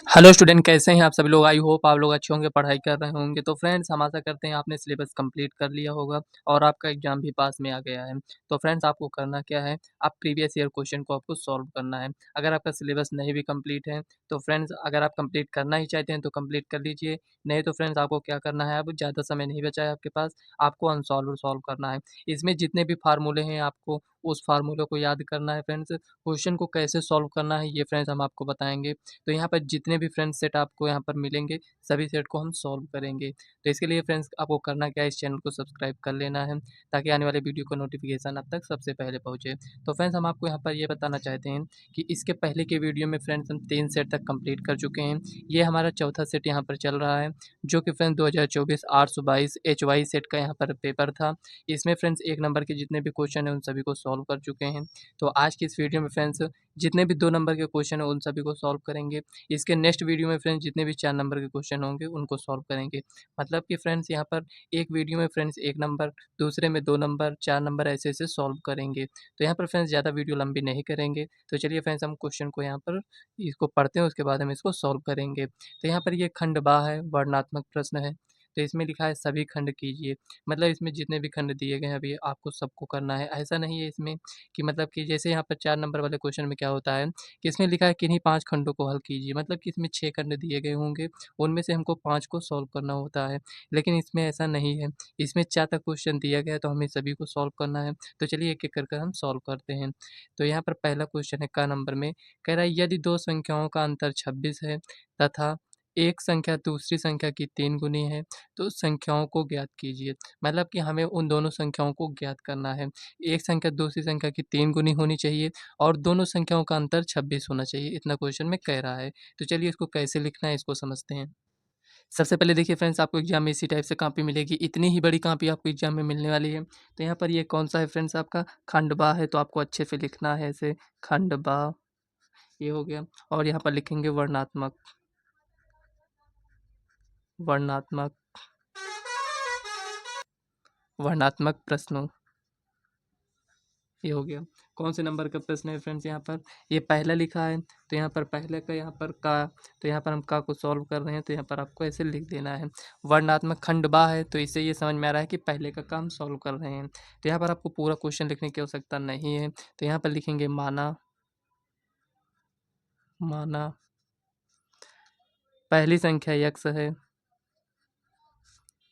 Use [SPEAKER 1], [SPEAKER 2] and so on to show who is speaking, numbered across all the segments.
[SPEAKER 1] Hello student, कैसे हैं आप सभी लोग। आई होप आप लोग अच्छे होंगे, पढ़ाई कर रहे होंगे। तो फ्रेंड्स, हम आशा करते हैं आपने सिलेबस कंप्लीट कर लिया होगा और आपका एग्जाम भी पास में आ गया है। तो फ्रेंड्स, आपको करना क्या है, आप प्रीवियस ईयर क्वेश्चन को आपको सॉल्व करना है। अगर आपका सिलेबस नहीं भी कंप्लीट है तो फ्रेंड्स, अगर आप कंप्लीट करना ही चाहते हैं तो कंप्लीट कर लीजिए। नहीं तो फ्रेंड्स, आपको क्या करना है, अब ज़्यादा समय नहीं बचा है आपके पास, आपको अनसॉल्व सॉल्व करना है। इसमें जितने भी फार्मूले हैं आपको उस फार्मूले को याद करना है फ्रेंड्स। क्वेश्चन को कैसे सॉल्व करना है ये फ्रेंड्स हम आपको बताएंगे। तो यहाँ पर जितने भी फ्रेंड्स सेट आपको यहाँ पर मिलेंगे, सभी सेट को हम सॉल्व करेंगे। तो इसके लिए फ्रेंड्स, आपको करना क्या है, इस चैनल को सब्सक्राइब कर लेना है ताकि आने वाले वीडियो का नोटिफिकेशन आप तक सबसे पहले पहुँचे। तो फ्रेंड्स, हम आपको यहाँ पर ये बताना चाहते हैं कि इसके पहले के वीडियो में फ्रेंड्स हम 3 सेट तक कंप्लीट कर चुके हैं। ये हमारा चौथा सेट यहाँ पर चल रहा है, जो कि फ्रेंड्स 2024 822 HY सेट का यहाँ पर पेपर था। इसमें फ्रेंड्स 1 नंबर के जितने भी क्वेश्चन हैं उन सभी को सॉल्व कर चुके हैं। तो आज की इस वीडियो में फ्रेंड्स, जितने भी 2 नंबर के क्वेश्चन हैं उन सभी को सॉल्व करेंगे। इसके नेक्स्ट वीडियो में फ्रेंड्स जितने भी 4 नंबर के क्वेश्चन होंगे उनको सॉल्व करेंगे। मतलब कि फ्रेंड्स, यहाँ पर एक वीडियो में फ्रेंड्स 1 नंबर, दूसरे में 2 नंबर, 4 नंबर, ऐसे-ऐसे सॉल्व करेंगे। तो यहाँ पर फ्रेंड्स ज़्यादा वीडियो लंबी नहीं करेंगे। तो चलिए फ्रेंड्स, हम क्वेश्चन को यहाँ पर इसको पढ़ते हैं, उसके बाद हम इसको सॉल्व करेंगे। तो यहाँ पर ये खंड बा है, वर्णनात्मक प्रश्न है। तो इसमें लिखा है सभी खंड कीजिए। मतलब इसमें जितने भी खंड दिए गए हैं अभी आपको सबको करना है। ऐसा नहीं है इसमें कि मतलब कि जैसे यहाँ पर 4 नंबर वाले क्वेश्चन में क्या होता है कि इसमें लिखा है किन्हीं 5 खंडों को हल कीजिए। मतलब कि इसमें 6 खंड दिए गए होंगे, उनमें से हमको 5 को सॉल्व करना होता है। लेकिन इसमें ऐसा नहीं है, इसमें 4 तक क्वेश्चन दिया गया है तो हमें सभी को सॉल्व करना है। तो चलिए एक-एक कर कर हम सॉल्व करते हैं। तो यहाँ पर पहला क्वेश्चन है क नंबर में, कह रहा है यदि 2 संख्याओं का अंतर 26 है तथा एक संख्या दूसरी संख्या की 3 गुनी है, तो संख्याओं को ज्ञात कीजिए। मतलब कि हमें उन दोनों संख्याओं को ज्ञात करना है। एक संख्या दूसरी संख्या की 3 गुनी होनी चाहिए और दोनों संख्याओं का अंतर 26 होना चाहिए, इतना क्वेश्चन में कह रहा है। तो चलिए इसको कैसे लिखना है इसको समझते हैं। सबसे पहले देखिए फ्रेंड्स, आपको एग्जाम में इसी टाइप से कॉपी मिलेगी, इतनी ही बड़ी कॉपी आपको एग्जाम में मिलने वाली है। तो यहाँ पर ये कौन सा है फ्रेंड्स, आपका खंड बा है, तो आपको अच्छे से लिखना है ऐसे, खंड बा, ये हो गया। और यहाँ पर लिखेंगे वर्णात्मक, वर्णात्मक, वर्णात्मक प्रश्नों, ये हो गया। कौन से नंबर का प्रश्न है फ्रेंड्स, यहाँ पर ये पहला लिखा है तो यहाँ पर पहले का, यहाँ पर का, तो यहाँ पर हम का को सॉल्व कर रहे हैं तो यहाँ पर आपको ऐसे लिख देना है। वर्णात्मक खंड बा है तो इससे ये समझ में आ रहा है कि पहले का काम सॉल्व कर रहे हैं। तो यहाँ पर आपको पूरा क्वेश्चन लिखने की आवश्यकता नहीं है। तो यहाँ पर लिखेंगे माना, माना पहली संख्या यक्स है,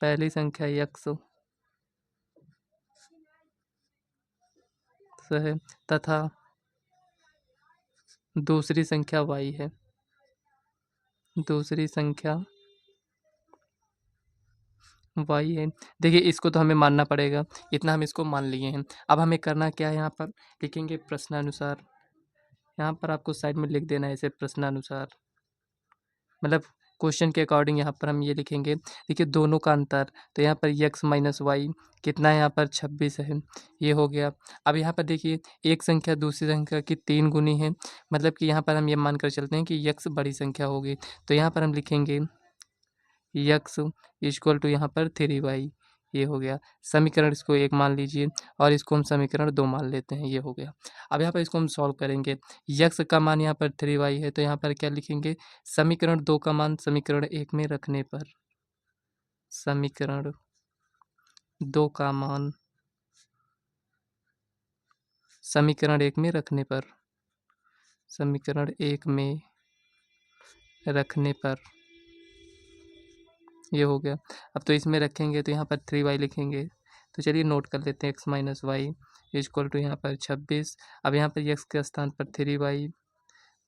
[SPEAKER 1] पहली संख्या यक्स है तथा दूसरी संख्या वाई है, दूसरी संख्या वाई है। देखिए इसको तो हमें मानना पड़ेगा, इतना हम इसको मान लिए हैं। अब हमें करना क्या है, यहाँ पर लिखेंगे प्रश्नानुसार। यहाँ पर आपको साइड में लिख देना है ऐसे प्रश्नानुसार, मतलब क्वेश्चन के अकॉर्डिंग यहाँ पर हम ये लिखेंगे। देखिए दोनों का अंतर, तो यहाँ पर यक्स माइनस वाई कितना है, यहाँ पर 26 है, ये हो गया। अब यहाँ पर देखिए एक संख्या दूसरी संख्या की 3 गुनी है, मतलब कि यहाँ पर हम ये मानकर चलते हैं कि यक्स बड़ी संख्या होगी। तो यहाँ पर हम लिखेंगे यक्स इक्वल टू यहाँ पर 3y, ये हो गया। समीकरण इसको 1 मान लीजिए और इसको हम समीकरण 2 मान लेते हैं, ये हो गया। अब यहाँ पर इसको हम सॉल्व करेंगे। यक्स का मान यहाँ पर 3y है तो यहाँ पर क्या लिखेंगे, समीकरण 2 का मान समीकरण 1 में रखने पर, समीकरण 2 का मान समीकरण 1 में रखने पर, समीकरण 1 में रखने पर, ये हो गया। अब तो इसमें रखेंगे तो यहाँ पर 3y लिखेंगे। तो चलिए नोट कर लेते हैं, x minus Y equal to यहाँ पर 26। अब यहाँ पर x के स्थान पर 3y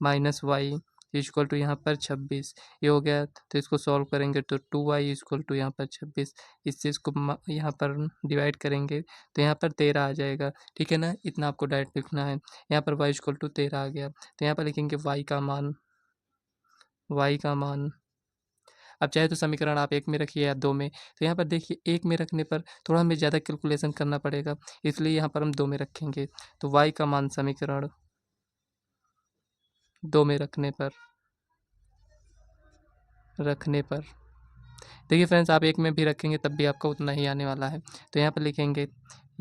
[SPEAKER 1] minus Y equal to यहाँ पर 26, ये हो गया। तो इसको सॉल्व करेंगे तो 2y इक्वल टू यहाँ पर 26, इस चीज़ को यहाँ पर डिवाइड करेंगे तो यहाँ पर 13 आ जाएगा। ठीक है ना, इतना आपको डायरेक्ट लिखना है। यहाँ पर y इक्वल टू 13 आ गया तो यहाँ पर लिखेंगे y का मान, y का मान। अब चाहे तो समीकरण आप 1 में रखिए या 2 में। तो यहाँ पर देखिए 1 में रखने पर थोड़ा हमें ज़्यादा कैलकुलेशन करना पड़ेगा, इसलिए यहाँ पर हम 2 में रखेंगे। तो y का मान समीकरण 2 में रखने पर देखिए फ्रेंड्स, आप 1 में भी रखेंगे तब भी आपका उतना ही आने वाला है। तो यहाँ पर लिखेंगे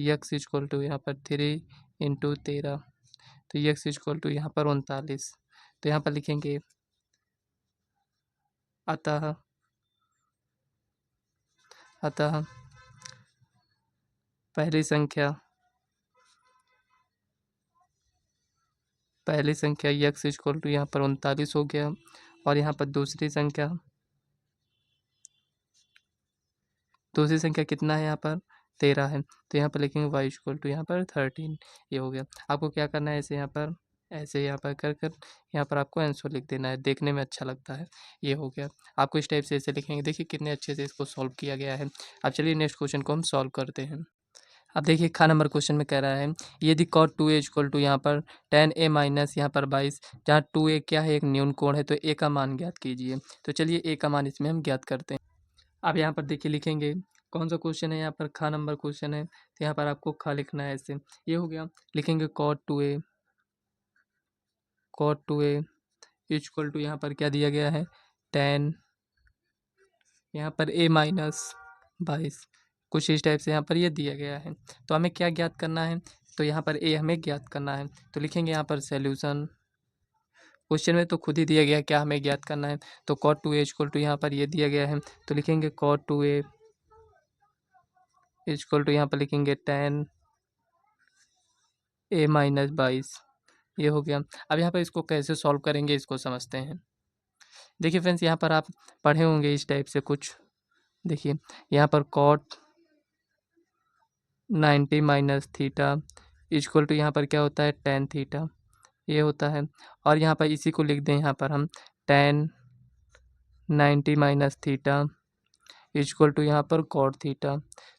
[SPEAKER 1] यक्स इक्वल टू यहाँ पर 3 इंटू 13, तो यक्स इक्वल टू यहाँ पर 39। तो यहाँ पर लिखेंगे अतः अतः पहली संख्या x इक्वल टू यहाँ पर 39 हो गया, और यहाँ पर दूसरी संख्या कितना है यहाँ पर 13 है, तो यहाँ पर लिखेंगे y इक्वल टू यहाँ पर 13। ये हो गया। आपको क्या करना है, ऐसे यहाँ पर कर कर यहाँ पर आपको आंसर लिख देना है, देखने में अच्छा लगता है। ये हो गया। आपको इस टाइप से ऐसे लिखेंगे। देखिए कितने अच्छे से इसको सॉल्व किया गया है। अब चलिए नेक्स्ट क्वेश्चन को हम सॉल्व करते हैं। अब देखिए खा नंबर क्वेश्चन में कह रहा है, यदि cot 2a इक्वल टू यहाँ पर tan a माइनस यहाँ पर 22, जहाँ 2a क्या है, एक न्यून कोण है, तो a का मान ज्ञात कीजिए। तो चलिए a का मान इसमें हम ज्ञात करते हैं। अब यहाँ पर देखिए लिखेंगे, कौन सा क्वेश्चन है, यहाँ पर खा नंबर क्वेश्चन है, तो यहाँ पर आपको खा लिखना है ऐसे। ये हो गया। लिखेंगे cot 2a इक्वल टू यहाँ पर क्या दिया गया है, tan यहाँ पर a माइनस 22, कुछ इस टाइप से यहाँ पर ये दिया गया है। तो हमें क्या ज्ञात करना है, तो यहाँ पर a हमें ज्ञात करना है। तो लिखेंगे यहाँ पर सॉल्यूशन। क्वेश्चन में तो खुद ही दिया गया क्या हमें ज्ञात करना है, तो cot 2a इक्वल टू यहाँ पर ये दिया गया है, तो लिखेंगे cot 2a इक्वल टू यहाँ पर लिखेंगे tan a माइनस 22। ये हो गया। अब यहाँ पर इसको कैसे सॉल्व करेंगे, इसको समझते हैं। देखिए फ्रेंड्स, यहाँ पर आप पढ़े होंगे इस टाइप से कुछ। देखिए यहाँ पर cot 90 minus theta equal to यहाँ पर क्या होता है, tan थीटा, ये होता है। और यहाँ पर इसी को लिख दें, यहाँ पर हम tan 90 minus theta equal to यहाँ पर cot थीटा।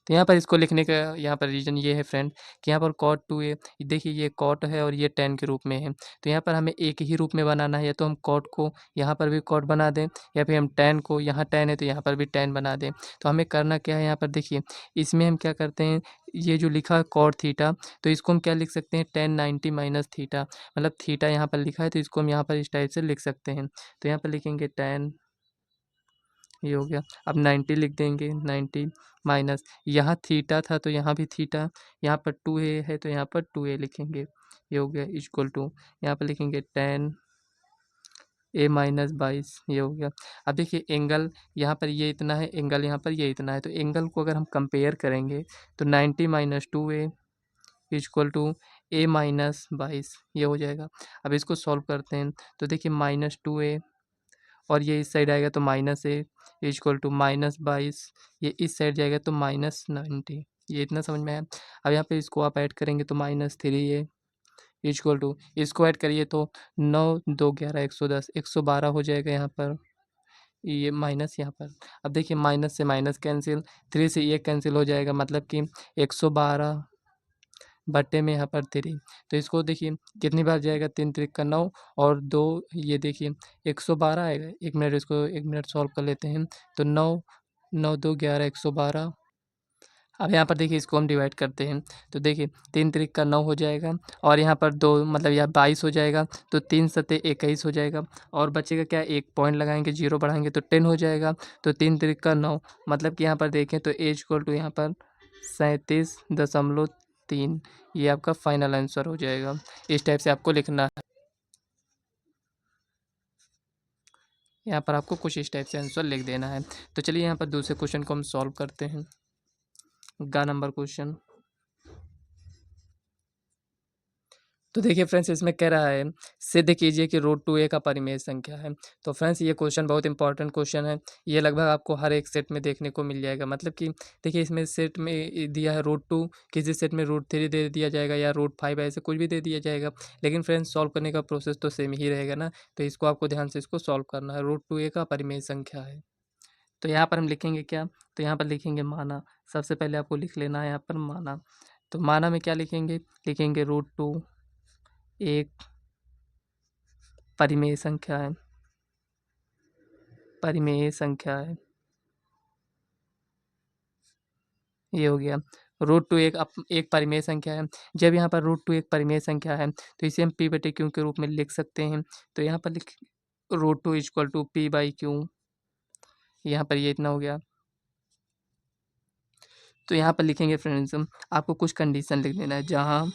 [SPEAKER 1] तो यहाँ पर इसको लिखने का यहाँ पर रीज़न ये है फ्रेंड, कि यहाँ पर cot 2a, देखिए ये cot है और ये tan के रूप में है, तो यहाँ पर हमें एक ही रूप में बनाना है। या तो हम cot को यहाँ पर भी cot बना दें, या फिर हम tan को, यहाँ tan है तो यहाँ पर भी tan बना दें। तो हमें करना क्या है, यहाँ पर देखिए इसमें हम क्या करते हैं, ये जो लिखा है cot थीटा, तो इसको हम क्या लिख सकते हैं, tan 90 माइनस थीटा, मतलब थीटा यहाँ पर लिखा है तो इसको हम यहाँ पर इस टाइप से लिख सकते हैं। तो यहाँ पर लिखेंगे tan, ये हो गया। अब 90 लिख देंगे, 90 माइनस यहाँ थीटा था तो यहाँ भी थीटा, यहाँ पर 2a है तो यहाँ पर 2a लिखेंगे। ये हो गया इक्वल टू, यहाँ पर लिखेंगे tan a माइनस 22। ये हो गया। अब देखिए एंगल यहाँ पर ये इतना है, एंगल यहाँ पर ये इतना है, तो एंगल को अगर हम कंपेयर करेंगे तो 90 minus 2a equal to a minus 22, ये हो जाएगा। अब इसको सॉल्व करते हैं, तो देखिए माइनस 2a और ये इस साइड आएगा तो minus A equal to minus 22, ये इस साइड जाएगा तो माइनस 90। ये इतना समझ में आया। अब यहाँ पे इसको आप ऐड करेंगे तो माइनस 3a इक्वल टू, इसको ऐड करिए तो 9 2 11 110 112 हो जाएगा यहाँ पर, ये माइनस यहाँ पर। अब देखिए माइनस से माइनस कैंसिल, 3 से ये कैंसिल हो जाएगा, मतलब कि 112 बट्टे में यहाँ पर 3। तो इसको देखिए कितनी बार जाएगा, 3 3 का 9 और 2, ये देखिए 112 आएगा। 1 मिनट, इसको 1 मिनट सॉल्व कर लेते हैं। तो 9 9 2 11 112। अब यहाँ पर देखिए इसको हम डिवाइड करते हैं, तो देखिए 3 3 का 9 हो जाएगा, और यहाँ पर 2 मतलब यह 22 हो जाएगा, तो 3 सते 21 हो जाएगा, और बचेगा क्या, एक पॉइंट लगाएंगे, 0 बढ़ाएंगे तो 10 हो जाएगा। तो 3 3 का 9, मतलब कि यहाँ पर देखें तो a इक्वल टू यहाँ पर 37.3, ये आपका फाइनल आंसर हो जाएगा। इस टाइप से आपको लिखना है। यहाँ पर आपको कुछ इस टाइप से आंसर लिख देना है। तो चलिए यहाँ पर दूसरे क्वेश्चन को हम सॉल्व करते हैं। गा नंबर क्वेश्चन। तो देखिए फ्रेंड्स, इसमें कह रहा है सिद्ध कीजिए कि रूट 2a का परिमेय संख्या है। तो फ्रेंड्स ये क्वेश्चन बहुत इंपॉर्टेंट क्वेश्चन है। ये लगभग आपको हर एक सेट में देखने को मिल जाएगा। मतलब कि देखिए इसमें सेट में दिया है रूट 2, किसी सेट में रूट 3 दे दिया जाएगा या रूट 5, ऐसे कुछ भी दे दिया जाएगा। लेकिन फ्रेंड्स सॉल्व करने का प्रोसेस तो सेम ही रहेगा ना, तो इसको आपको ध्यान से इसको सॉल्व करना है। रूट 2a का परिमेय संख्या है, तो यहाँ पर हम लिखेंगे क्या, तो यहाँ पर लिखेंगे माना। सबसे पहले आपको लिख लेना है यहाँ पर माना। तो माना में क्या लिखेंगे, लिखेंगे रूट 2 एक परिमेय संख्या है, परिमेय संख्या है। ये हो गया। रूट 2 एक परिमेय संख्या है। जब यहाँ पर रूट 2 एक परिमेय संख्या है तो इसे हम p/q के रूप में लिख सकते हैं। तो यहाँ पर लिख रूट 2 इक्वल टू p/q, यहाँ पर ये इतना हो गया। तो यहाँ पर लिखेंगे फ्रेंड्स, आपको कुछ कंडीशन लिख देना है, जहाँ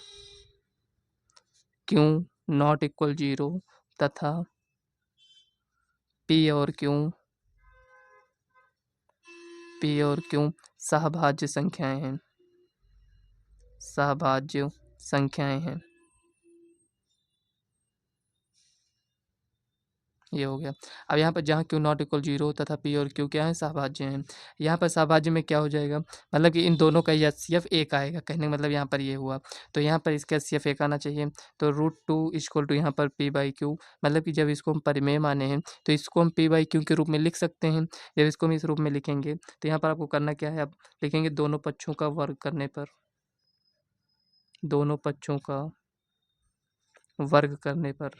[SPEAKER 1] q नॉट इक्वल 0 तथा p और q पी और क्यू सहभाज्य संख्याएं हैं, सहभाज्य संख्याएं हैं। ये हो गया। अब यहाँ पर जहाँ क्यू नॉट इक्वल 0 तथा पी और क्यू क्या है, सहभाज्य हैं। यहाँ पर सहभाज्य में क्या हो जाएगा, मतलब कि इन दोनों का एचसीएफ एक आएगा, कहने का मतलब यहाँ पर ये हुआ, तो यहाँ पर इसका एचसीएफ एक आना चाहिए। तो √2 इक्वल टू यहाँ पर पी बाई क्यू, मतलब कि जब इसको हम परिमेय माने हैं तो इसको हम पी बाई क्यू के रूप में लिख सकते हैं। जब इसको हम इस रूप में लिखेंगे तो यहाँ पर आपको करना क्या है, आप लिखेंगे दोनों पक्षों का वर्ग करने पर, दोनों पक्षों का वर्ग करने पर,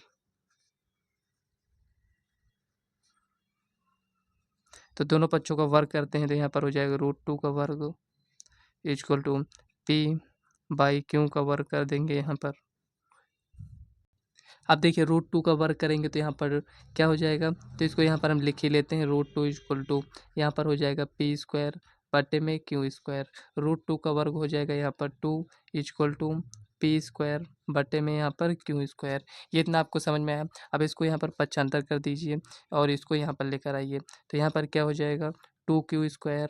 [SPEAKER 1] तो दोनों पक्षों का वर्ग करते हैं तो यहाँ पर हो जाएगा √2 का वर्ग equal to P by Q का वर्ग कर देंगे यहाँ पर। अब देखिए √2 का वर्ग करेंगे तो यहाँ पर क्या हो जाएगा, तो इसको यहाँ पर हम लिख ही लेते हैं। √2 इक्वल टू यहाँ पर हो जाएगा पी स्क्वायर बटे में क्यू स्क्वायर। √2 का वर्ग हो जाएगा यहाँ पर 2 इक्वल टू पी स्क्वायर बटे में यहाँ पर क्यू स्क्वायर। ये इतना आपको समझ में आया। अब इसको यहाँ पर पक्षांतर कर दीजिए और इसको यहाँ पर लेकर आइए, तो यहाँ पर क्या हो जाएगा 2q square,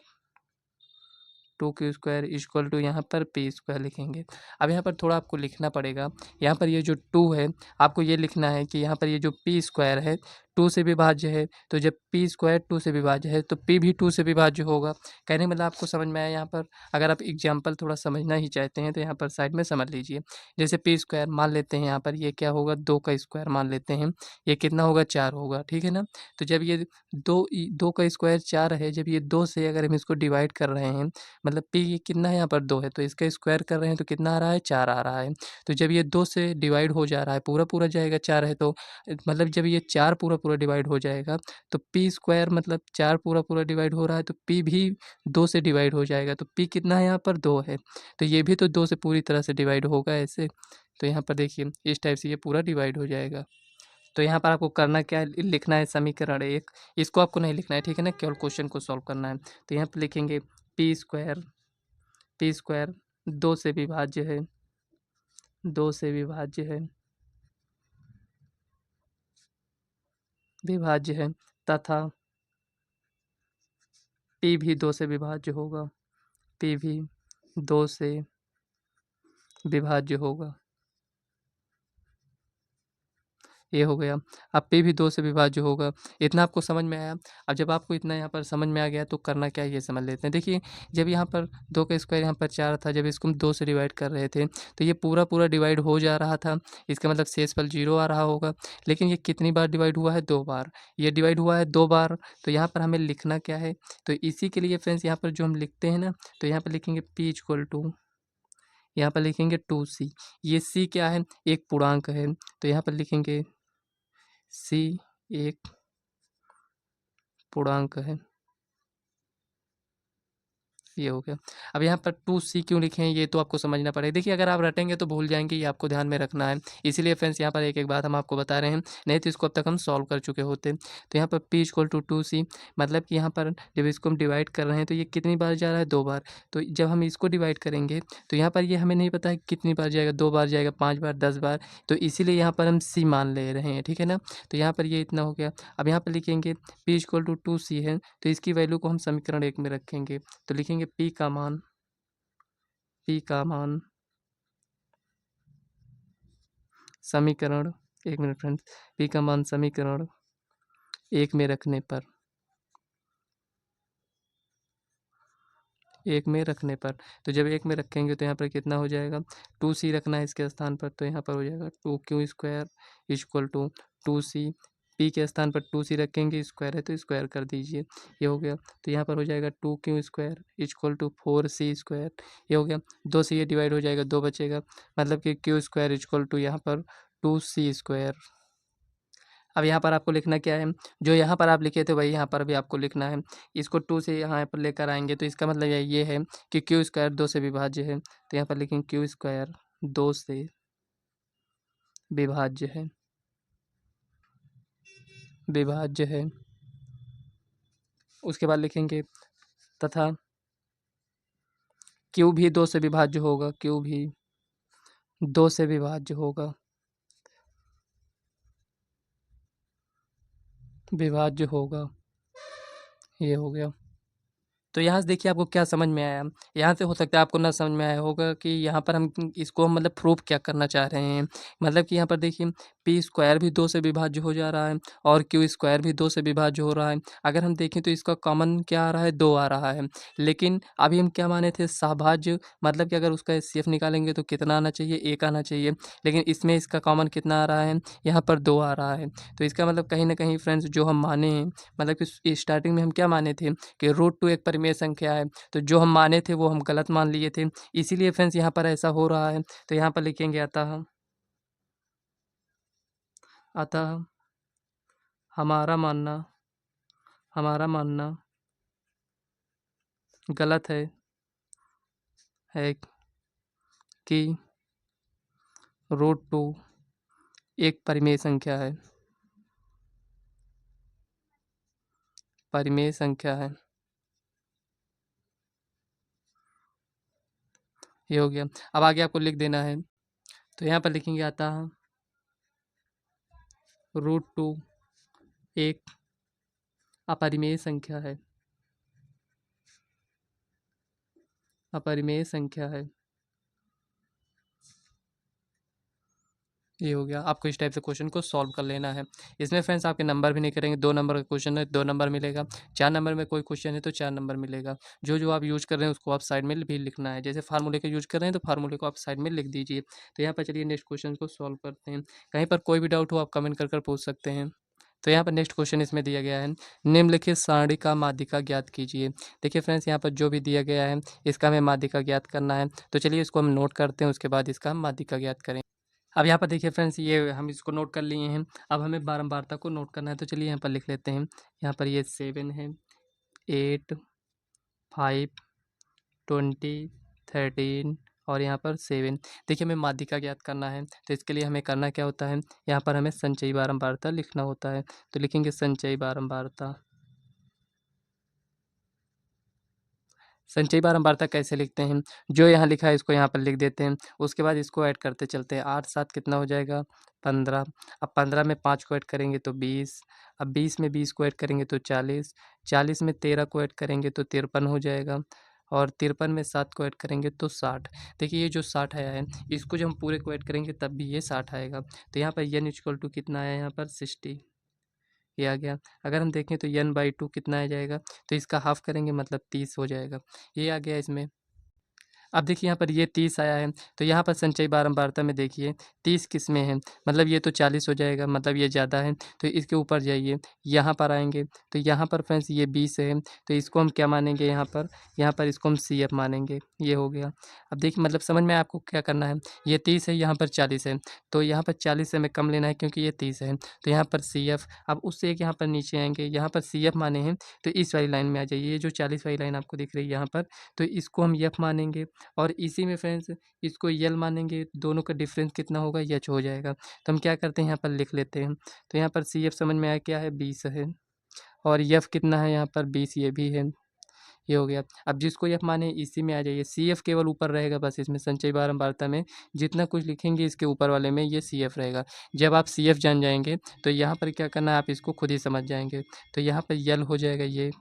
[SPEAKER 1] 2q square equal to यहाँ पर पी स्क्वायर लिखेंगे। अब यहाँ पर थोड़ा आपको लिखना पड़ेगा, यहाँ पर ये जो 2 है आपको ये लिखना है कि यहाँ पर ये जो पी स्क्वायर है 2 से विभाज्य है, तो जब पी स्क्वायर 2 से विभाज्य है तो पी भी 2 से विभाज्य होगा। कहने मतलब आपको समझ में आया। यहाँ पर अगर आप एग्जाम्पल थोड़ा समझना ही चाहते हैं तो यहाँ पर साइड में समझ लीजिए। जैसे पी स्क्वायर मान लेते हैं, यहाँ पर ये क्या होगा 2 का स्क्वायर मान लेते हैं, ये कितना होगा 4 होगा, ठीक है ना। तो जब ये 2 का स्क्वायर 4 है, जब ये 2 से अगर हम इसको डिवाइड कर रहे हैं, मतलब पी कितना है यहाँ पर 2 है, तो इसका स्क्वायर कर रहे हैं तो कितना आ रहा है 4 आ रहा है। तो जब ये 2 से डिवाइड हो जा रहा है, पूरा पूरा जाएगा 4 है तो मतलब जब ये 4 पूरा पूरा डिवाइड हो जाएगा तो पी स्क्वायर मतलब 4 पूरा पूरा डिवाइड हो रहा है तो पी भी 2 से डिवाइड हो जाएगा। तो पी कितना है यहाँ पर 2 है, तो ये भी तो 2 से पूरी तरह से डिवाइड होगा ऐसे। तो यहाँ पर देखिए इस टाइप से ये पूरा डिवाइड हो जाएगा। तो यहाँ पर आपको करना क्या है, लिखना है समीकरण 1, इसको आपको नहीं लिखना है, ठीक है ना, केवल क्वेश्चन को सॉल्व करना है। तो यहाँ पर लिखेंगे पी स्क्वायर 2 से विभाज्य है, 2 से विभाज्य है, विभाज्य है तथा पी भी 2 से विभाज्य होगा, पी भी 2 से विभाज्य होगा। ये हो गया। अब पी भी 2 से विभाज्य होगा। इतना आपको समझ में आया। अब जब आपको इतना यहाँ पर समझ में आ गया तो करना क्या है ये समझ लेते हैं। देखिए जब यहाँ पर 2 का स्क्वायर यहाँ पर 4 था, जब इसको हम 2 से डिवाइड कर रहे थे तो ये पूरा पूरा डिवाइड हो जा रहा था, इसका मतलब शेषफल 0 आ रहा होगा। लेकिन ये कितनी बार डिवाइड हुआ है, 2 बार। ये डिवाइड हुआ है 2 बार, तो यहाँ पर हमें लिखना क्या है, तो इसी के लिए फ्रेंड्स यहाँ पर जो हम लिखते हैं ना, तो यहाँ पर लिखेंगे पी इक्वल टू, यहाँ पर लिखेंगे 2c। ये c क्या है, एक पूर्णांक है, तो यहाँ पर लिखेंगे c एक पूर्णांक है। ये हो गया। अब यहाँ पर 2c क्यों लिखे हैं ये तो आपको समझना पड़ेगा। देखिए अगर आप रटेंगे तो भूल जाएंगे, ये आपको ध्यान में रखना है। इसीलिए फ्रेंड्स यहाँ पर एक एक बात हम आपको बता रहे हैं, नहीं तो इसको अब तक हम सॉल्व कर चुके होते। तो यहाँ पर p इक्वल टू 2c, मतलब कि यहाँ पर जब इसको हम डिवाइड कर रहे हैं तो ये कितनी बार जा रहा है, 2 बार। तो जब हम इसको डिवाइड करेंगे तो यहाँ पर ये हमें नहीं पता है कितनी बार जाएगा, 2 बार जाएगा, 5 बार, 10 बार, तो इसीलिए यहाँ पर हम c मान ले रहे हैं, ठीक है ना। तो यहाँ पर ये इतना हो गया। अब यहाँ पर लिखेंगे p इक्वल टू 2c है, तो इसकी वैल्यू को हम समीकरण 1 में रखेंगे, तो लिखेंगे p का मान समीकरण, 1 मिनट फ्रेंड्स, p का मान समीकरण 1 में रखने पर, 1 में रखने पर, तो जब 1 में रखेंगे तो यहाँ पर कितना हो जाएगा, 2c रखना है इसके स्थान पर, तो यहाँ पर हो जाएगा 2q square equal to 2c। p के स्थान पर 2c रखेंगे, स्क्वायर है तो स्क्वायर कर दीजिए, ये हो गया। तो यहाँ पर हो जाएगा 2q square equal to 4c square, ये हो गया। 2 से ये डिवाइड हो जाएगा, 2 बचेगा, मतलब कि q स्क्वायर इक्वल टू यहाँ पर 2c स्क्वायर। अब यहाँ पर आपको लिखना क्या है, जो यहाँ पर आप लिखे थे वही यहाँ पर भी आपको लिखना है। इसको 2 से यहाँ पर लेकर आएंगे तो इसका मतलब ये है कि क्यू स्क्वायर 2 से विभाज्य है, तो यहाँ पर लिखेंगे क्यू स्क्वायर 2 से विभाज्य है, विभाज्य है। उसके बाद लिखेंगे तथा क्यू भी 2 से विभाज्य होगा, क्यू भी 2 से विभाज्य होगा, विभाज्य होगा। ये हो गया। तो यहाँ से देखिए आपको क्या समझ में आया। यहाँ से हो सकता है आपको ना समझ में आया होगा कि यहाँ पर हम इसको मतलब प्रूफ क्या करना चाह रहे हैं। मतलब कि यहाँ पर देखिए पी स्क्वायर भी 2 से विभाज्य हो जा रहा है और क्यू स्क्वायर भी 2 से विभाज्य हो रहा है। अगर हम देखें तो इसका कॉमन क्या आ रहा है, 2 आ रहा है। लेकिन अभी हम क्या माने थे, सहभाज्य, मतलब कि अगर उसका एचसीएफ निकालेंगे तो कितना आना चाहिए, 1 आना चाहिए। लेकिन इसमें इसका कॉमन कितना आ रहा है, यहाँ पर 2 आ रहा है। तो इसका मतलब कहीं न कहीं फ्रेंड्स जो हम माने हैं, मतलब कि स्टार्टिंग में हम क्या माने थे कि √2 एक परिमेय संख्या है। तो जो हम माने थे वो हम गलत मान लिए थे। इसीलिए फ्रेंड्स यहाँ पर ऐसा हो रहा है। तो यहाँ पर लिखेंगे अतः हमारा मानना हमारा मानना गलत है कि √2 एक परिमेय संख्या है। परिमेय संख्या है। ये हो गया। अब आगे आपको लिख देना है। तो यहाँ पर लिखेंगे अतः √2 एक अपरिमेय संख्या है। अपरिमेय संख्या है। ये हो गया। आपको इस टाइप से क्वेश्चन को सॉल्व कर लेना है। इसमें फ्रेंड्स आपके नंबर भी नहीं करेंगे। 2 नंबर का क्वेश्चन है, 2 नंबर मिलेगा। 4 नंबर में कोई क्वेश्चन है तो 4 नंबर मिलेगा। जो आप यूज़ कर रहे हैं उसको आप साइड में भी लिखना है। जैसे फार्मूले का यूज़ कर रहे हैं तो फार्मूले को आप साइड में लिख दीजिए। तो यहाँ पर चलिए नेक्स्ट क्वेश्चन को सॉल्व करते हैं। कहीं पर कोई भी डाउट हो आप कमेंट कर पूछ सकते हैं। तो यहाँ पर नेक्स्ट क्वेश्चन इसमें दिया गया है, निम्नलिखित सारणी का माध्यिका ज्ञात कीजिए। देखिए फ्रेंड्स यहाँ पर जो भी दिया गया है इसका हमें माध्यिका ज्ञात करना है। तो चलिए इसको हम नोट करते हैं, उसके बाद इसका हम माध्यिका ज्ञात करें। अब यहाँ पर देखिए फ्रेंड्स ये हम इसको नोट कर लिए हैं। अब हमें बारंबारता को नोट करना है। तो चलिए यहाँ पर लिख लेते हैं। यहाँ पर ये 7 है, 8, 5, 20, 13 और यहाँ पर 7। देखिए हमें माध्यिका ज्ञात करना है। तो इसके लिए हमें करना क्या होता है, यहाँ पर हमें संचयी बारंबारता लिखना होता है। तो लिखेंगे संचयी बारंबारता। संचयी बारंबारता कैसे लिखते हैं, जो यहाँ लिखा है इसको यहाँ पर लिख देते हैं। उसके बाद इसको ऐड करते चलते हैं। 8 7 कितना हो जाएगा, 15। अब 15 में 5 को ऐड करेंगे तो 20। अब 20 में 20 को ऐड करेंगे तो 40। 40 में 13 को ऐड करेंगे तो 53 हो जाएगा। और 53 में 7 को ऐड करेंगे तो 60। देखिए ये जो 60 आया है इसको जब हम पूरे को ऐड करेंगे तब भी ये 60 आएगा। तो यहाँ पर n इक्वल टू कितना आया, यहाँ पर 60 ये आ गया। अगर हम देखें तो n/2 कितना आ जाएगा, तो इसका हाफ करेंगे मतलब 30 हो जाएगा। ये आ गया इसमें। अब देखिए यहाँ पर ये 30 आया है। तो यहाँ पर संचयी बारंबारता में देखिए 30 किस में है, मतलब ये तो 40 हो जाएगा, मतलब ये ज़्यादा है। तो इसके ऊपर जाइए, यहाँ पर आएंगे तो यहाँ पर फ्रेंड्स ये 20 है। तो इसको हम क्या मानेंगे, यहाँ पर इसको हम CF मानेंगे। ये हो गया। अब देखिए मतलब समझ में आपको क्या करना है। ये 30 है, यहाँ पर 40 है। तो यहाँ पर 40 से हमें कम लेना है क्योंकि ये 30 है। तो यहाँ पर CF। अब उससे एक यहाँ पर नीचे आएंगे, यहाँ पर CF माने हैं तो इस वाली लाइन में आ जाइए। ये जो 40 वाली लाइन आपको दिख रही है यहाँ पर, तो इसको हम F मानेंगे। और इसी में फ्रेंड्स इसको यल मानेंगे। दोनों का डिफरेंस कितना होगा, एच हो जाएगा। तो हम क्या करते हैं, यहाँ पर लिख लेते हैं। तो यहाँ पर CF समझ में आया क्या है, 20 है। और एफ कितना है, यहाँ पर 20 ये भी है। ये हो गया। अब जिसको एफ माने इसी में आ जाइए। CF केवल ऊपर रहेगा बस, इसमें संचयी बारंबारता में जितना कुछ लिखेंगे इसके ऊपर वाले में ये CF रहेगा। जब आप CF जान जाएंगे तो यहाँ पर क्या करना है, आप इसको खुद ही समझ जाएंगे। तो यहाँ पर यल हो जाएगा ये।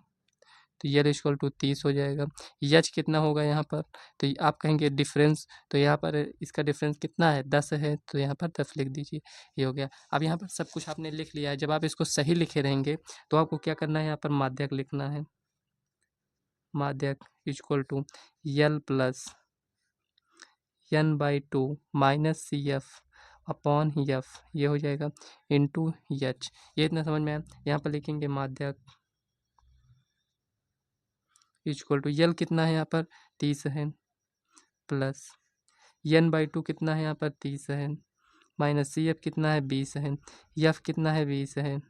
[SPEAKER 1] तो यल इक्वल टू 30 हो जाएगा। यच कितना होगा यहाँ पर, तो आप कहेंगे डिफरेंस। तो यहाँ पर इसका डिफरेंस कितना है, 10 है। तो यहाँ पर 10 लिख दीजिए। ये हो गया। अब यहाँ पर सब कुछ आपने लिख लिया है। जब आप इसको सही लिखे रहेंगे तो आपको क्या करना है, यहाँ पर माध्यक लिखना है। माध्यक equal to L plus n/2 minus CF अपॉन F। ये हो जाएगा इंटू एच। ये इतना समझ में आया। यहाँ पर लिखेंगे माध्यक इक्वल टू यल कितना है, यहाँ पर 30 है, प्लस n/2 कितना है, यहाँ पर 30 है, माइनस CF कितना है, 20 है, F कितना है, 20 है,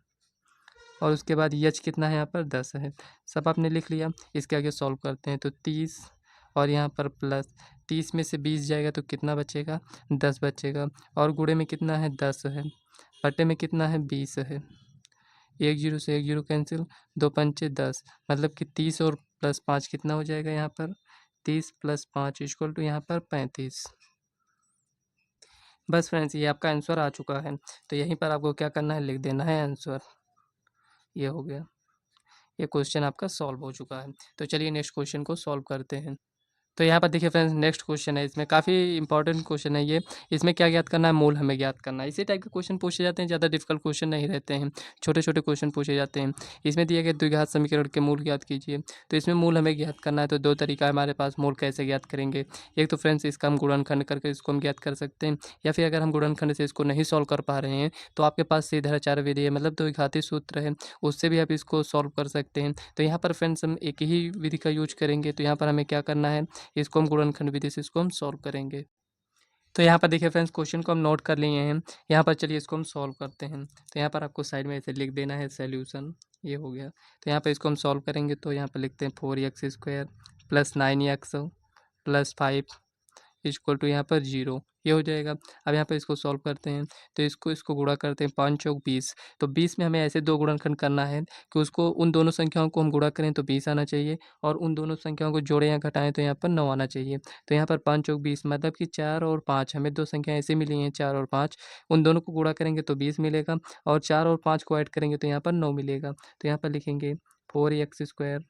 [SPEAKER 1] और उसके बाद H कितना है, यहाँ पर 10 है। सब आपने लिख लिया। इसके आगे सॉल्व करते हैं। तो 30 और यहाँ पर प्लस 30 में से 20 जाएगा तो कितना बचेगा, 10 बचेगा। और गुणे में कितना है, 10 है, बटे में कितना है, 20 है। 1 0 से 1 0 कैंसिल, 2 पंचे 10, मतलब कि 30 और प्लस 5 कितना हो जाएगा, यहाँ पर 30 प्लस 5 इक्वल टू यहाँ पर 35। बस फ्रेंड्स ये आपका आंसर आ चुका है। तो यहीं पर आपको क्या करना है, लिख देना है आंसर। ये हो गया। ये क्वेश्चन आपका सॉल्व हो चुका है। तो चलिए नेक्स्ट क्वेश्चन को सॉल्व करते हैं। तो यहाँ पर देखिए फ्रेंड्स, नेक्स्ट क्वेश्चन है, इसमें काफ़ी इंपॉर्टेंट क्वेश्चन है ये। इसमें क्या ज्ञात करना है? मूल हमें ज्ञात करना है। इसी टाइप के क्वेश्चन पूछे जाते हैं, ज़्यादा डिफिकल्ट क्वेश्चन नहीं रहते हैं, छोटे छोटे क्वेश्चन पूछे जाते हैं। इसमें दिया गया द्विघात समीकरण के मूल ज्ञात कीजिए। तो इसमें मूल हमें ज्ञात करना है, तो दो तरीका है हमारे पास मूल कैसे ज्ञात करेंगे। एक तो फ्रेंड्स इसका हम गुणनखंड करके इसको हम ज्ञात कर सकते हैं, या फिर अगर हम गुणनखंड से इसको नहीं सॉल्व कर पा रहे हैं तो आपके पास सीधाचार विधि है, मतलब द्विघाती सूत्र है, उससे भी आप इसको सॉल्व कर सकते हैं। तो यहाँ पर फ्रेंड्स हम एक ही विधि का यूज करेंगे। तो यहाँ पर हमें क्या करना है, इसको हम गुणनखंड विधि से इसको हम सॉल्व करेंगे। तो यहाँ पर देखिए फ्रेंड्स, क्वेश्चन को हम नोट कर लिए हैं। यहाँ पर चलिए इसको हम सॉल्व करते हैं। तो यहाँ पर आपको साइड में ऐसे लिख देना है सॉल्यूशन, ये हो गया। तो यहाँ पर इसको हम सॉल्व करेंगे, तो यहाँ पर लिखते हैं 4x² + 9x + 5 इक्वल टू यहाँ पर 0, ये हो जाएगा। अब यहाँ पर इसको सॉल्व करते हैं, तो इसको गुणा करते हैं, 5 चौक 20। तो 20 में हमें ऐसे दो गुणनखंड करना है कि उसको उन दोनों संख्याओं को हम गुणा करें तो 20 आना चाहिए, और उन दोनों संख्याओं को जोड़ें या घटाएं तो यहाँ पर 9 आना चाहिए। तो यहाँ पर 5 चौक 20 मतलब कि 4 और 5, हमें दो संख्या ऐसे मिली हैं 4 और 5, उन दोनों को गुणा करेंगे तो 20 मिलेगा, और 4 और 5 को ऐड करेंगे तो यहाँ पर 9 मिलेगा। तो यहाँ पर लिखेंगे 4x²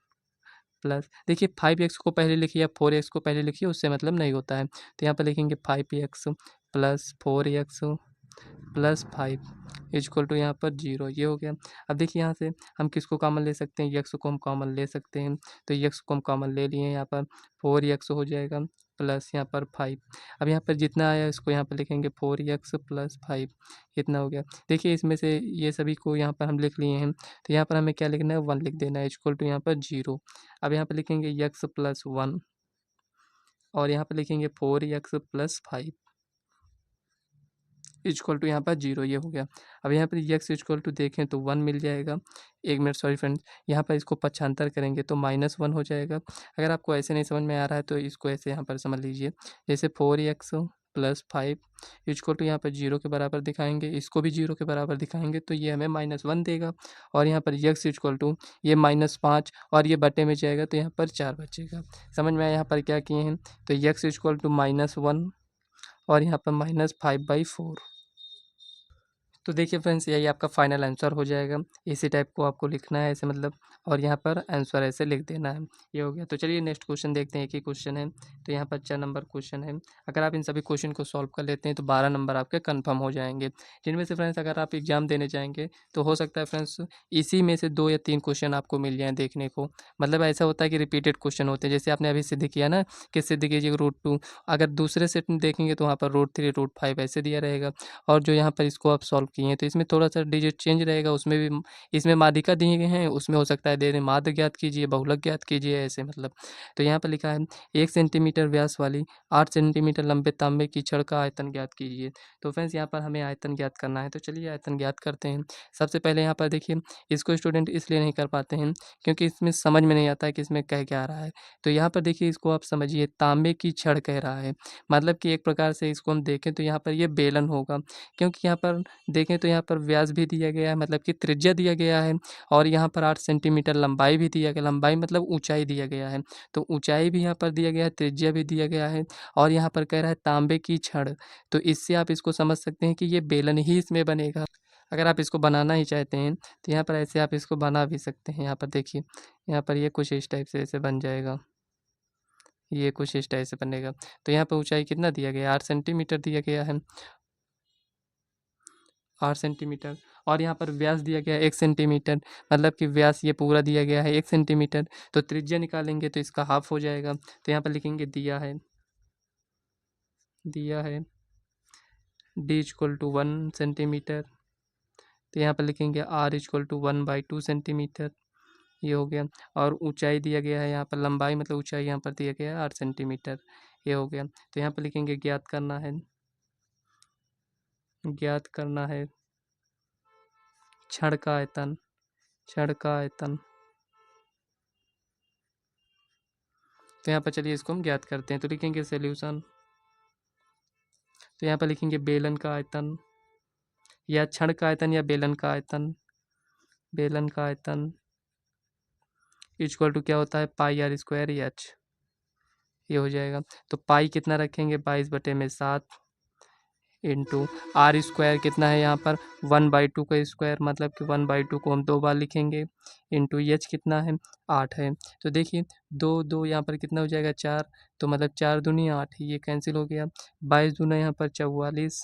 [SPEAKER 1] प्लस, देखिए 5x को पहले लिखिए या 4x को पहले लिखिए, उससे मतलब नहीं होता है। तो यहाँ पर लिखेंगे 5x + 4x + 5 इक्वल टू यहाँ पर 0, ये हो गया। अब देखिए यहाँ से हम किसको कॉमन ले सकते हैं, x को हम कॉमन ले सकते हैं। तो x को हम कॉमन ले लिए, यहाँ पर 4x हो जाएगा प्लस यहाँ पर 5। अब यहाँ पर जितना आया इसको यहाँ पर लिखेंगे 4x + 5, इतना हो गया। देखिए इसमें से ये सभी को यहाँ पर हम लिख लिए हैं, तो यहाँ पर हमें क्या लिखना है, 1 लिख देना है इक्वल टू यहाँ पर 0। अब यहाँ पर लिखेंगे x + 1, और यहाँ पर लिखेंगे 4x + 5 इक्वल टू यहाँ पर 0, ये हो गया। अब यहाँ पर x इक्वल टू देखें तो 1 मिल जाएगा। एक मिनट, सॉरी फ्रेंड्स, यहाँ पर इसको पक्षांतर करेंगे तो -1 हो जाएगा। अगर आपको ऐसे नहीं समझ में आ रहा है तो इसको ऐसे यहाँ पर समझ लीजिए, जैसे 4x + 5 इक्वल टू यहाँ पर 0 के बराबर दिखाएंगे, इसको भी 0 के बराबर दिखाएंगे तो ये हमें -1 देगा। और यहाँ पर x इक्वल टू ये -5 और ये बटे में जाएगा तो यहाँ पर 4 बचेगा। समझ में आया यहाँ पर क्या किए हैं? तो x इक्वल टू -1 और यहाँ पर -5/4। तो देखिए फ्रेंड्स, यही आपका फाइनल आंसर हो जाएगा। इसी टाइप को आपको लिखना है ऐसे, मतलब, और यहाँ पर आंसर ऐसे लिख देना है। ये हो गया। तो चलिए नेक्स्ट क्वेश्चन देखते हैं, एक ही क्वेश्चन है। तो यहाँ पर 4 नंबर क्वेश्चन है। अगर आप इन सभी क्वेश्चन को सॉल्व कर लेते हैं तो 12 नंबर आपके कन्फर्म हो जाएंगे, जिनमें से फ्रेंड्स अगर आप एग्जाम देने जाएंगे तो हो सकता है फ्रेंड्स इसी में से 2 या 3 क्वेश्चन आपको मिल जाएँ देखने को। मतलब ऐसा होता है कि रिपीटेड क्वेश्चन होते हैं, जैसे आपने अभी सिद्ध किया ना कि सिद्ध कीजिए √2, अगर दूसरे सेट में देखेंगे तो वहाँ पर √3 √5 ऐसे दिया रहेगा। और जो यहाँ पर इसको आप सॉल्व किए हैं तो इसमें थोड़ा-सा डिजिट चेंज रहेगा, उसमें भी इसमें माध्यिका दिए गए हैं, उसमें हो सकता है दे दें माध्य ज्ञात कीजिए, बहुलक ज्ञात कीजिए, ऐसे मतलब। तो यहाँ पर लिखा है 1 सेंटीमीटर व्यास वाली 8 सेंटीमीटर लंबे तांबे की छड़ का आयतन ज्ञात कीजिए। तो फ्रेंड्स यहाँ पर हमें आयतन ज्ञात करना है, तो चलिए आयतन ज्ञात करते हैं। सबसे पहले यहाँ पर देखिए, इसको स्टूडेंट इसलिए नहीं कर पाते हैं क्योंकि इसमें समझ में नहीं आता है कि इसमें कह क्या रहा है। तो यहाँ पर देखिए, इसको आप समझिए, तांबे की छड़ कह रहा है, मतलब कि एक प्रकार से इसको हम देखें तो यहाँ पर ये बेलन होगा, क्योंकि यहाँ पर देखें तो यहाँ पर व्यास भी दिया गया है, मतलब कि त्रिज्या दिया गया है, और यहाँ पर 8 सेंटीमीटर लंबाई भी दिया गया, लंबाई मतलब ऊंचाई दिया गया है। तो ऊंचाई भी यहाँ पर दिया गया है, त्रिज्या भी दिया गया है, और यहाँ पर कह रहा है तांबे की छड़। तो इससे आप इसको समझ सकते हैं कि ये बेलन ही इसमें बनेगा। अगर आप इसको बनाना ही चाहते हैं तो यहाँ पर ऐसे आप इसको बना भी सकते हैं। यहाँ पर देखिए, यहाँ पर ये कुछ इस टाइप से ऐसे बन जाएगा, ये कुछ इस टाइप से बनेगा। तो यहाँ पर ऊंचाई कितना दिया गया है, 8 सेंटीमीटर दिया गया है, 8 सेंटीमीटर, और यहाँ पर व्यास दिया गया है 1 सेंटीमीटर, मतलब कि व्यास ये पूरा दिया गया है 1 सेंटीमीटर। तो त्रिज्या निकालेंगे तो इसका हाफ हो जाएगा। तो यहाँ पर लिखेंगे दिया है d इक्वल टू 1 सेंटीमीटर। तो यहाँ पर लिखेंगे r इक्वल टू 1/2 सेंटीमीटर, ये हो गया। और ऊंचाई दिया गया है, यहाँ पर लंबाई मतलब ऊंचाई यहाँ पर दिया गया है 8 सेंटीमीटर, ये हो गया। तो यहाँ पर लिखेंगे ज्ञात करना है छड़ का आयतन। तो यहाँ पर चलिए इसको हम ज्ञात करते हैं। तो लिखेंगे सॉल्यूशन। तो यहाँ पर लिखेंगे बेलन का आयतन, या छड़ का आयतन, या बेलन का आयतन इक्वल टू क्या होता है, πr²h, ये हो जाएगा। तो पाई कितना रखेंगे, 22/7 इंटू आर स्क्वायर कितना है यहाँ पर 1/2 का स्क्वायर, मतलब कि 1/2 को हम 2 बार लिखेंगे, इंटू एच कितना है 8 है। तो देखिए 2 2 यहाँ पर कितना हो जाएगा 4, तो मतलब 4 दूनी 8, ये कैंसिल हो गया। 22 दूना यहाँ पर 44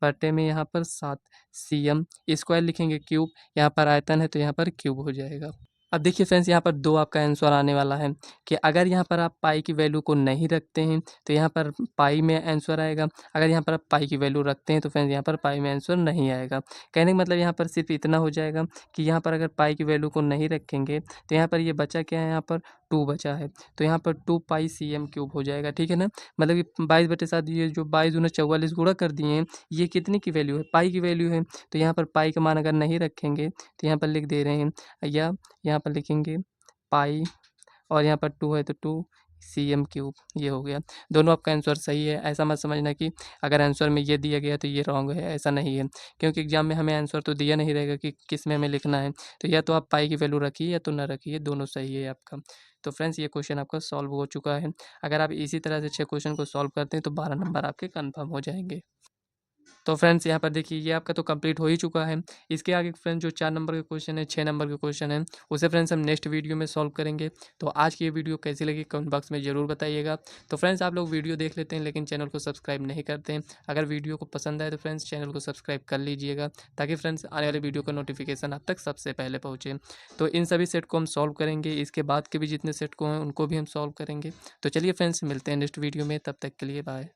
[SPEAKER 1] बटे में यहाँ पर 7 cm स्क्वायर लिखेंगे क्यूब, यहाँ पर आयतन है तो यहाँ पर क्यूब हो जाएगा। अब देखिए फ्रेंड्स यहाँ पर 2 आपका आंसर आने वाला है कि अगर यहाँ पर आप पाई की वैल्यू को नहीं रखते हैं तो यहाँ पर पाई में आंसर आएगा, अगर यहाँ पर आप पाई की वैल्यू रखते हैं तो फ्रेंड्स यहाँ पर पाई में आंसर नहीं आएगा। कहने का मतलब यहाँ पर सिर्फ इतना हो जाएगा कि यहाँ पर अगर पाई की वैल्यू को नहीं रखेंगे तो यहाँ पर ये बचा क्या है, यहाँ पर 2 बचा है, तो यहाँ पर 2 पाई cm³ हो जाएगा, ठीक है ना। मतलब कि 22/7 ये जो 22 दूना 44 गुणा कर दिए हैं, ये कितने की वैल्यू है, पाई की वैल्यू है। तो यहाँ पर पाई का मान अगर नहीं रखेंगे तो यहाँ पर लिख दे रहे हैं, या यहाँ पर लिखेंगे पाई और यहाँ पर 2 है तो 2 cm³, ये हो गया। दोनों आपका आंसर सही है। ऐसा मत समझना कि अगर आंसर में ये दिया गया तो ये रॉन्ग है, ऐसा नहीं है, क्योंकि एग्जाम में हमें आंसर तो दिया नहीं रहेगा कि किस में हमें लिखना है। तो या तो आप पाई की वैल्यू रखिए या तो ना रखिए, दोनों सही है आपका। तो फ्रेंड्स ये क्वेश्चन आपका सॉल्व हो चुका है। अगर आप इसी तरह से 6 क्वेश्चन को सॉल्व करते हैं तो 12 नंबर आपके कन्फर्म हो जाएंगे। तो फ्रेंड्स यहाँ पर देखिए ये आपका तो कंप्लीट हो ही चुका है। इसके आगे फ्रेंड्स जो 4 नंबर के क्वेश्चन है, 6 नंबर के क्वेश्चन है, उसे फ्रेंड्स हम नेक्स्ट वीडियो में सॉल्व करेंगे। तो आज की ये वीडियो कैसी लगी कमेंट बॉक्स में ज़रूर बताइएगा। तो फ्रेंड्स आप लोग वीडियो देख लेते हैं लेकिन चैनल को सब्सक्राइब नहीं करते हैं। अगर वीडियो को पसंद आए तो फ्रेंड्स चैनल को सब्सक्राइब कर लीजिएगा, ताकि फ्रेंड्स आने वाले वीडियो का नोटिफिकेशन आप तक सबसे पहले पहुँचे। तो इन सभी सेट को हम सॉल्व करेंगे, इसके बाद के भी जितने सेट को हैं उनको भी हम सॉल्व करेंगे। तो चलिए फ्रेंड्स मिलते हैं नेक्स्ट वीडियो में, तब तक के लिए बाय।